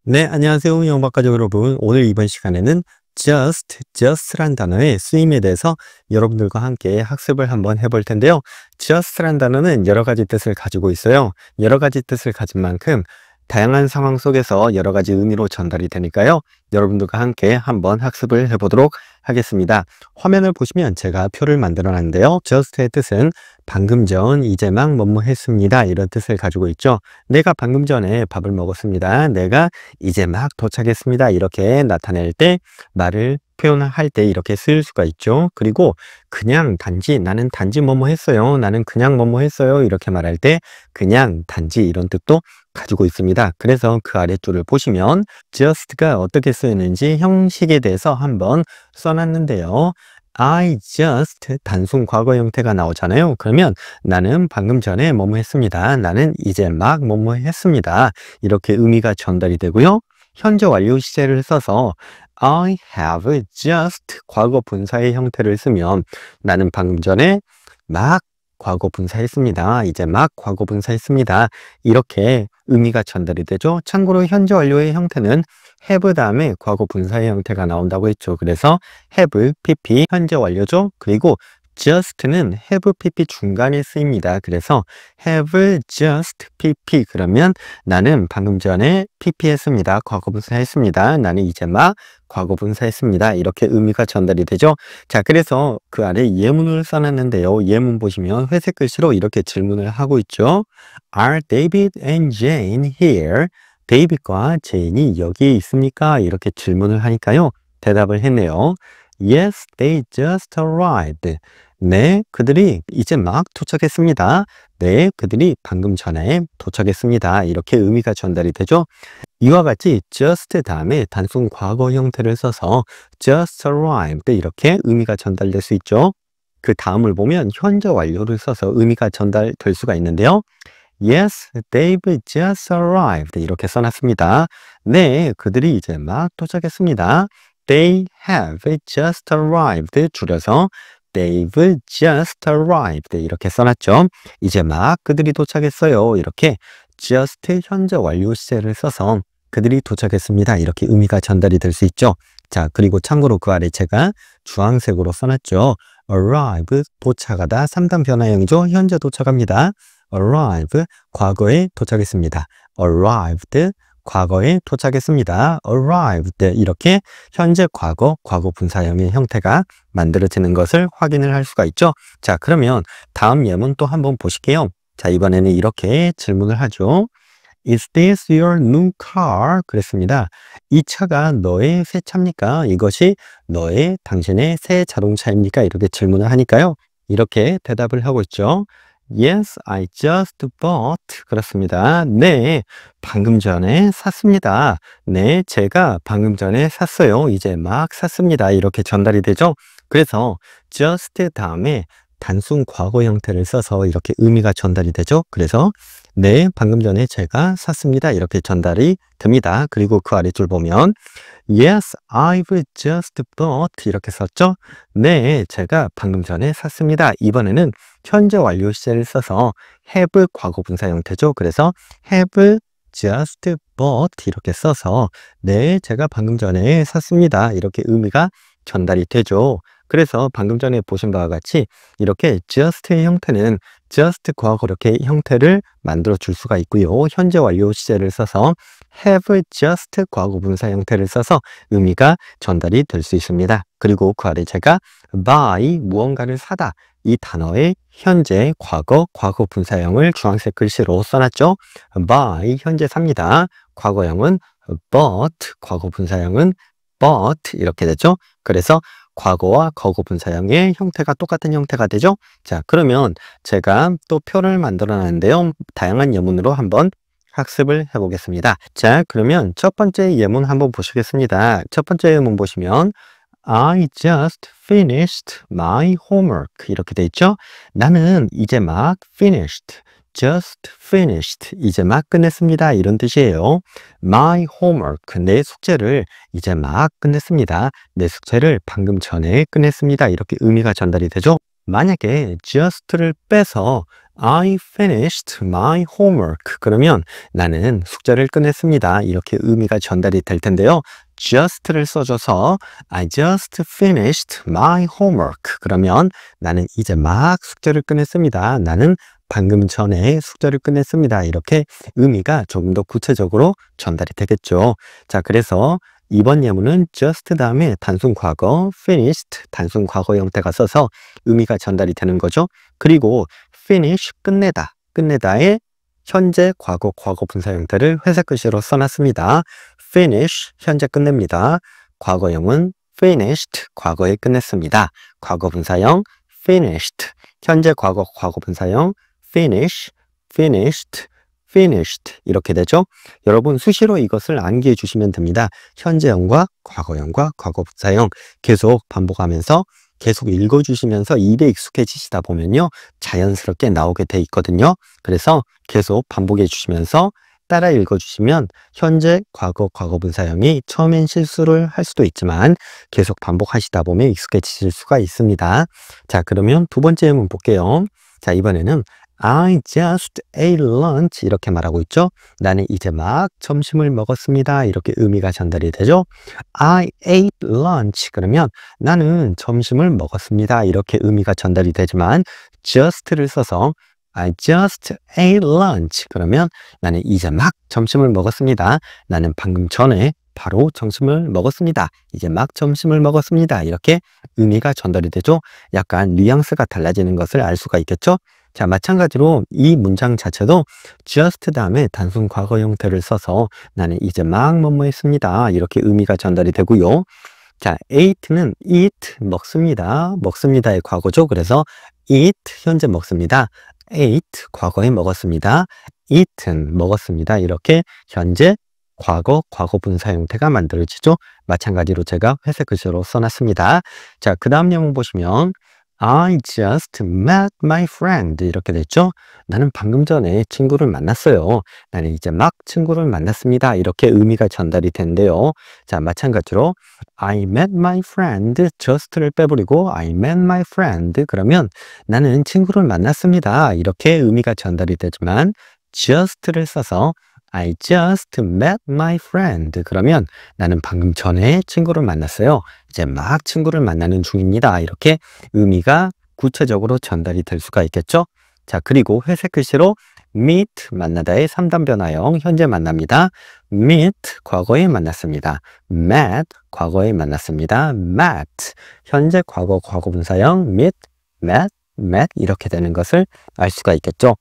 네, 안녕하세요. 영어학과자 여러분. 오늘 이번 시간에는 just란 단어의 쓰임에 대해서 여러분들과 함께 학습을 한번 해볼 텐데요. just란 단어는 여러 가지 뜻을 가지고 있어요. 여러 가지 뜻을 가진 만큼 다양한 상황 속에서 여러 가지 의미로 전달이 되니까요. 여러분들과 함께 한번 학습을 해보도록 하겠습니다. 화면을 보시면 제가 표를 만들어 놨는데요. just의 뜻은 방금 전 이제 막 뭐뭐 했습니다. 이런 뜻을 가지고 있죠. 내가 방금 전에 밥을 먹었습니다. 내가 이제 막 도착했습니다. 이렇게 나타낼 때 말을 표현할 때 이렇게 쓸 수가 있죠. 그리고 그냥 단지 나는 단지 뭐뭐 했어요. 나는 그냥 뭐뭐 했어요. 이렇게 말할 때 그냥 단지 이런 뜻도 가지고 있습니다. 그래서 그 아래줄을 보시면 just가 어떻게 쓰이는지 형식에 대해서 한번 써놨는데요. I just 단순 과거 형태가 나오잖아요. 그러면 나는 방금 전에 뭐뭐 했습니다. 나는 이제 막 뭐뭐 했습니다. 이렇게 의미가 전달이 되고요. 현재 완료 시제를 써서 I have just 과거 분사의 형태를 쓰면 나는 방금 전에 막 과거 분사했습니다. 이제 막 과거 분사했습니다. 이렇게 의미가 전달이 되죠. 참고로 현재 완료의 형태는 have 다음에 과거 분사의 형태가 나온다고 했죠. 그래서 have, pp, 현재 완료죠. 그리고 just는 have, pp 중간에 쓰입니다. 그래서 have just pp 그러면 나는 방금 전에 pp 했습니다. 과거 분사했습니다. 나는 이제 막 과거 분사했습니다. 이렇게 의미가 전달이 되죠. 자, 그래서 그 아래 예문을 써놨는데요. 예문 보시면 회색 글씨로 이렇게 질문을 하고 있죠. Are David and Jane here? 데이빗과 제인이 여기에 있습니까? 이렇게 질문을 하니까요. 대답을 했네요. Yes, they just arrived. 네, 그들이 이제 막 도착했습니다. 네, 그들이 방금 전에 도착했습니다. 이렇게 의미가 전달이 되죠. 이와 같이 just 다음에 단순 과거 형태를 써서 just arrived 이렇게 의미가 전달될 수 있죠. 그 다음을 보면 현재 완료를 써서 의미가 전달될 수가 있는데요. Yes, they've just arrived. 이렇게 써놨습니다. 네, 그들이 이제 막 도착했습니다. They have just arrived. 줄여서 they've just arrived. 이렇게 써놨죠. 이제 막 그들이 도착했어요. 이렇게 just 현재 완료 시제를 써서 그들이 도착했습니다. 이렇게 의미가 전달이 될 수 있죠. 자, 그리고 참고로 그 아래 제가 주황색으로 써놨죠. arrive, 도착하다, 3단 변화형이죠. 현재 도착합니다. arrive, 과거에 도착했습니다. arrived, 과거에 도착했습니다. arrived, 이렇게 현재 과거, 과거 분사형의 형태가 만들어지는 것을 확인을 할 수가 있죠. 자, 그러면 다음 예문 또 한번 보실게요. 자, 이번에는 이렇게 질문을 하죠. Is this your new car? 그랬습니다. 이 차가 너의 새 차입니까? 이것이 당신의 새 자동차입니까? 이렇게 질문을 하니까요. 이렇게 대답을 하고 있죠. Yes, I just bought. 그렇습니다. 네, 방금 전에 샀습니다. 네, 제가 방금 전에 샀어요. 이제 막 샀습니다. 이렇게 전달이 되죠. 그래서 just 다음에 단순 과거 형태를 써서 이렇게 의미가 전달이 되죠. 그래서 네, 방금 전에 제가 샀습니다. 이렇게 전달이 됩니다. 그리고 그 아래줄 보면 Yes, I've just bought 이렇게 썼죠. 네, 제가 방금 전에 샀습니다. 이번에는 현재 완료 시제를 써서 have 과거 분사 형태죠. 그래서 have just bought 이렇게 써서 네, 제가 방금 전에 샀습니다. 이렇게 의미가 전달이 되죠. 그래서 방금 전에 보신 바와 같이 이렇게 just의 형태는 just 과거 이렇게 형태를 만들어 줄 수가 있고요. 현재 완료 시제를 써서 have just 과거 분사 형태를 써서 의미가 전달이 될 수 있습니다. 그리고 그 아래 제가 buy 무언가를 사다 이 단어의 현재 과거, 과거 분사형을 주황색 글씨로 써놨죠. buy 현재 삽니다. 과거형은 bought, 과거 분사형은 bought 이렇게 되죠. 그래서 과거와 거거 분사형의 형태가 똑같은 형태가 되죠. 자, 그러면 제가 또 표를 만들어 놨는데요. 다양한 예문으로 한번 학습을 해보겠습니다. 자, 그러면 첫 번째 예문 한번 보시겠습니다. 첫 번째 예문 보시면 I just finished my homework 이렇게 돼 있죠. 나는 이제 막 finished, just finished 이제 막 끝냈습니다. 이런 뜻이에요. My homework 내 숙제를 이제 막 끝냈습니다. 내 숙제를 방금 전에 끝냈습니다. 이렇게 의미가 전달이 되죠. 만약에 just를 빼서 I finished my homework. 그러면 나는 숙제를 끝냈습니다. 이렇게 의미가 전달이 될 텐데요. just를 써줘서 I just finished my homework. 그러면 나는 이제 막 숙제를 끝냈습니다. 나는 방금 전에 숙제를 끝냈습니다. 이렇게 의미가 조금 더 구체적으로 전달이 되겠죠. 자, 그래서 이번 예문은 just 다음에 단순 과거, finished 단순 과거 형태가 써서 의미가 전달이 되는 거죠. 그리고 finish 끝내다, 끝내다의 현재 과거, 과거 분사 형태를 회색 글씨로 써놨습니다. finish 현재 끝냅니다. 과거형은 finished 과거에 끝냈습니다. 과거 분사형 finished 현재 과거, 과거 분사형 finish, finished, finished 이렇게 되죠. 여러분 수시로 이것을 암기해 주시면 됩니다. 현재형과 과거형과 과거분사형 계속 반복하면서 계속 읽어주시면서 입에 익숙해지시다 보면요. 자연스럽게 나오게 돼 있거든요. 그래서 계속 반복해 주시면서 따라 읽어주시면 현재, 과거, 과거분사형이 처음엔 실수를 할 수도 있지만 계속 반복하시다 보면 익숙해지실 수가 있습니다. 자, 그러면 두 번째 예문 볼게요. 자, 이번에는 I just ate lunch 이렇게 말하고 있죠. 나는 이제 막 점심을 먹었습니다. 이렇게 의미가 전달이 되죠. I ate lunch 그러면 나는 점심을 먹었습니다. 이렇게 의미가 전달이 되지만 just를 써서 I just ate lunch 그러면 나는 이제 막 점심을 먹었습니다. 나는 방금 전에 바로 점심을 먹었습니다. 이제 막 점심을 먹었습니다. 이렇게 의미가 전달이 되죠. 약간 뉘앙스가 달라지는 것을 알 수가 있겠죠. 자, 마찬가지로 이 문장 자체도 just 다음에 단순 과거 형태를 써서 나는 이제 막 뭐뭐 했습니다. 이렇게 의미가 전달이 되고요. 자, eat는 eat, 먹습니다. 먹습니다의 과거죠. 그래서 eat, 현재 먹습니다. ate, 과거에 먹었습니다. eaten, 먹었습니다. 이렇게 현재, 과거, 과거 분사 형태가 만들어지죠. 마찬가지로 제가 회색 글씨로 써놨습니다. 자, 그 다음 내용 보시면 I just met my friend 이렇게 됐죠. 나는 방금 전에 친구를 만났어요. 나는 이제 막 친구를 만났습니다. 이렇게 의미가 전달이 된대요. 자, 마찬가지로 I met my friend just를 빼버리고 I met my friend 그러면 나는 친구를 만났습니다. 이렇게 의미가 전달이 되지만 just를 써서 I just met my friend 그러면 나는 방금 전에 친구를 만났어요. 이제 막 친구를 만나는 중입니다. 이렇게 의미가 구체적으로 전달이 될 수가 있겠죠. 자, 그리고 회색 글씨로 meet 만나다의 3단 변화형 현재 만납니다. meet 과거에 만났습니다. met 과거에 만났습니다. met 현재 과거 과거분사형 meet, met, met 이렇게 되는 것을 알 수가 있겠죠.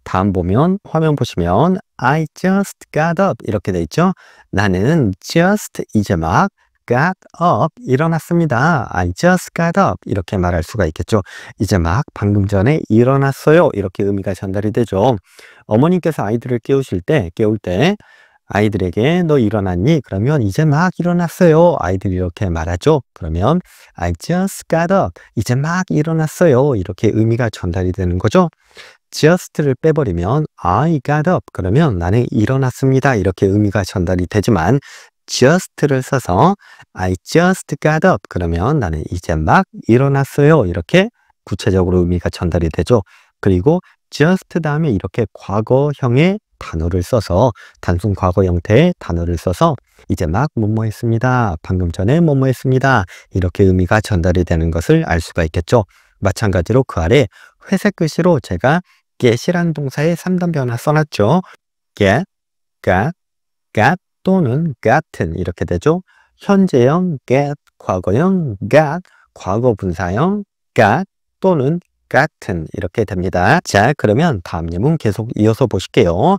다음 보면 화면 보시면 I just got up 이렇게 돼 있죠. 나는 just 이제 막 got up 일어났습니다. I just got up 이렇게 말할 수가 있겠죠. 이제 막 방금 전에 일어났어요. 이렇게 의미가 전달이 되죠. 어머니께서 아이들을 깨울 때 아이들에게 너 일어났니? 그러면 이제 막 일어났어요. 아이들이 이렇게 말하죠. 그러면 I just got up 이제 막 일어났어요. 이렇게 의미가 전달이 되는 거죠. just를 빼버리면 I got up 그러면 나는 일어났습니다. 이렇게 의미가 전달이 되지만 just를 써서 I just got up 그러면 나는 이제 막 일어났어요. 이렇게 구체적으로 의미가 전달이 되죠. 그리고 just 다음에 이렇게 과거형의 단어를 써서 단순 과거 형태의 단어를 써서 이제 막 뭐뭐 했습니다. 방금 전에 뭐뭐 했습니다. 이렇게 의미가 전달이 되는 것을 알 수가 있겠죠. 마찬가지로 그 아래 회색 글씨로 제가 get이란 동사의 3단 변화 써놨죠. get, got 또는 gotten 이렇게 되죠. 현재형 get, 과거형 got, 과거 분사형 got 또는 gotten 이렇게 됩니다. 자, 그러면 다음 예문 계속 이어서 보실게요.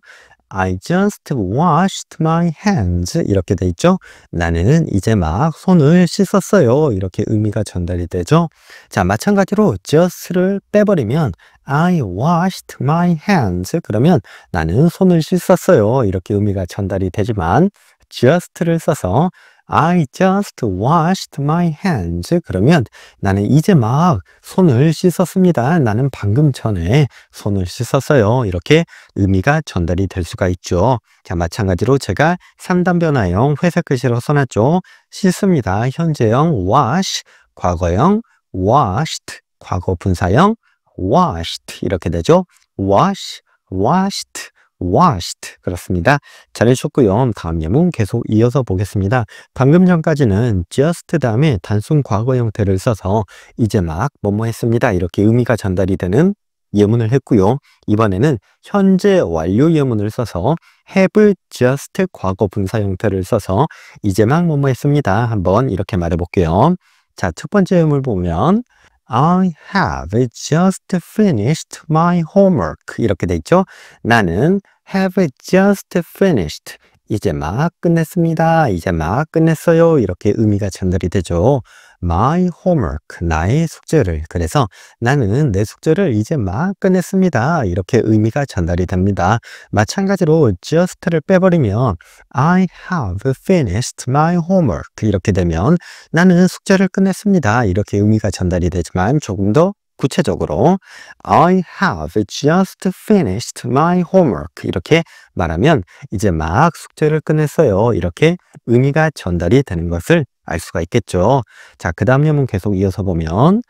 I just washed my hands 이렇게 돼 있죠. 나는 이제 막 손을 씻었어요. 이렇게 의미가 전달이 되죠. 자, 마찬가지로 just를 빼버리면 I washed my hands 그러면 나는 손을 씻었어요. 이렇게 의미가 전달이 되지만 just를 써서 I just washed my hands 그러면 나는 이제 막 손을 씻었습니다. 나는 방금 전에 손을 씻었어요. 이렇게 의미가 전달이 될 수가 있죠. 자, 마찬가지로 제가 3단 변화형 회색 글씨로 써놨죠. 씻습니다. 현재형 wash, 과거형 washed, 과거 분사형 washed 이렇게 되죠. wash, washed, washed. 그렇습니다. 잘해주셨고요. 다음 예문 계속 이어서 보겠습니다. 방금 전까지는 just 다음에 단순 과거 형태를 써서 이제 막 뭐뭐 했습니다. 이렇게 의미가 전달이 되는 예문을 했고요. 이번에는 현재 완료 예문을 써서 have just 과거 분사 형태를 써서 이제 막 뭐뭐 했습니다. 한번 이렇게 말해 볼게요. 자, 첫 번째 예문을 보면 I have just finished my homework. 이렇게 돼 있죠. 나는 have just finished. 이제 막 끝냈습니다. 이제 막 끝냈어요. 이렇게 의미가 전달이 되죠. My homework, 나의 숙제를. 그래서 나는 내 숙제를 이제 막 끝냈습니다. 이렇게 의미가 전달이 됩니다. 마찬가지로 just를 빼버리면 I have finished my homework. 이렇게 되면 나는 숙제를 끝냈습니다. 이렇게 의미가 전달이 되지만 조금 더 구체적으로 I have just finished my homework. 이렇게 말하면 이제 막 숙제를 끝냈어요. 이렇게 의미가 전달이 되는 것을 알 수가 있겠죠. 자, 그 다음 예문 계속 이어서 보면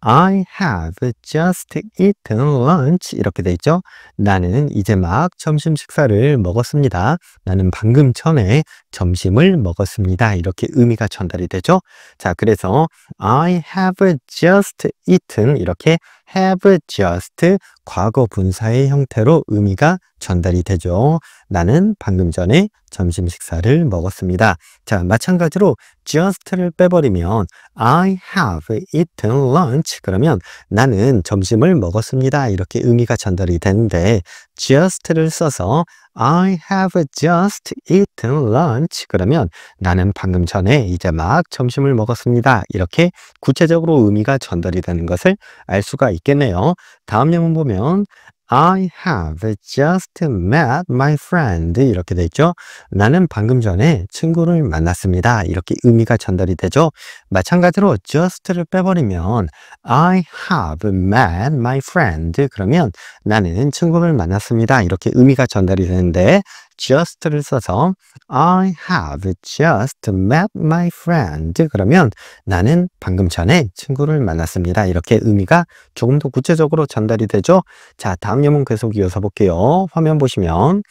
I have just eaten lunch. 이렇게 돼 있죠. 나는 이제 막 점심 식사를 먹었습니다. 나는 방금 전에 점심을 먹었습니다. 이렇게 의미가 전달이 되죠. 자, 그래서 I have just eaten 이렇게 have just 과거 분사의 형태로 의미가 전달이 되죠. 나는 방금 전에 점심 식사를 먹었습니다. 자, 마찬가지로 just를 빼버리면 I have eaten lunch. 그러면 나는 점심을 먹었습니다. 이렇게 의미가 전달이 되는데 just를 써서 I have just eaten lunch. 그러면 나는 방금 전에 이제 막 점심을 먹었습니다. 이렇게 구체적으로 의미가 전달이 되는 것을 알 수가 있겠네요. 다음 예문 보면 I have just met my friend. 이렇게 돼 있죠. 나는 방금 전에 친구를 만났습니다. 이렇게 의미가 전달이 되죠. 마찬가지로 just를 빼버리면 I have met my friend. 그러면 나는 친구를 만났습니다. 이렇게 의미가 전달이 되는데 just를 써서 I have just met my friend. 그러면 나는 방금 전에 친구를 만났습니다. 이렇게 의미가 조금 더 구체적으로 전달이 되죠. 자, 다음 예문 계속 이어서 볼게요. 화면 보시면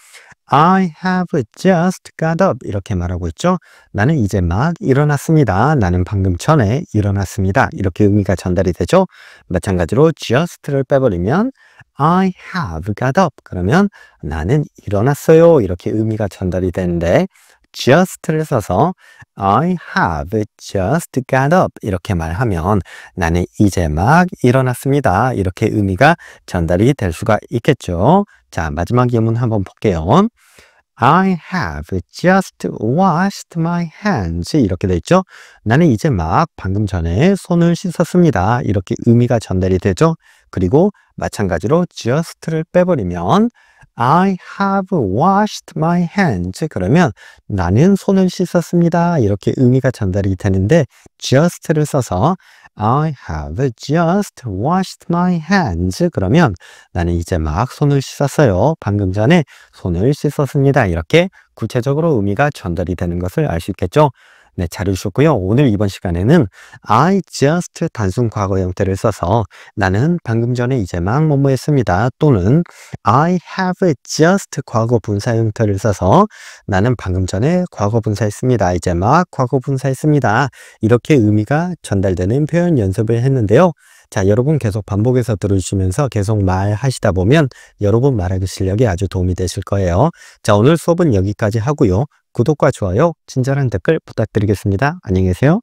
I have just got up. 이렇게 말하고 있죠. 나는 이제 막 일어났습니다. 나는 방금 전에 일어났습니다. 이렇게 의미가 전달이 되죠. 마찬가지로 just를 빼버리면 I have got up. 그러면 나는 일어났어요. 이렇게 의미가 전달이 되는데 just를 써서 I have just got up. 이렇게 말하면 나는 이제 막 일어났습니다. 이렇게 의미가 전달이 될 수가 있겠죠. 자, 마지막 예문 한번 볼게요. I have just washed my hands. 이렇게 돼 있죠. 나는 이제 막 방금 전에 손을 씻었습니다. 이렇게 의미가 전달이 되죠. 그리고 마찬가지로 just를 빼버리면 I have washed my hands. 그러면 나는 손을 씻었습니다. 이렇게 의미가 전달이 되는데 just를 써서 I have just washed my hands. 그러면 나는 이제 막 손을 씻었어요. 방금 전에 손을 씻었습니다. 이렇게 구체적으로 의미가 전달이 되는 것을 알 수 있겠죠. 네, 잘 해주셨고요. 오늘 이번 시간에는 I just 단순 과거 형태를 써서 나는 방금 전에 이제 막 뭐뭐 했습니다. 또는 I have just 과거 분사 형태를 써서 나는 방금 전에 과거 분사했습니다. 이제 막 과거 분사했습니다. 이렇게 의미가 전달되는 표현 연습을 했는데요. 자, 여러분 계속 반복해서 들어주시면서 계속 말하시다 보면 여러분 말하기 실력이 아주 도움이 되실 거예요. 자, 오늘 수업은 여기까지 하고요. 구독과 좋아요, 친절한 댓글 부탁드리겠습니다. 안녕히 계세요.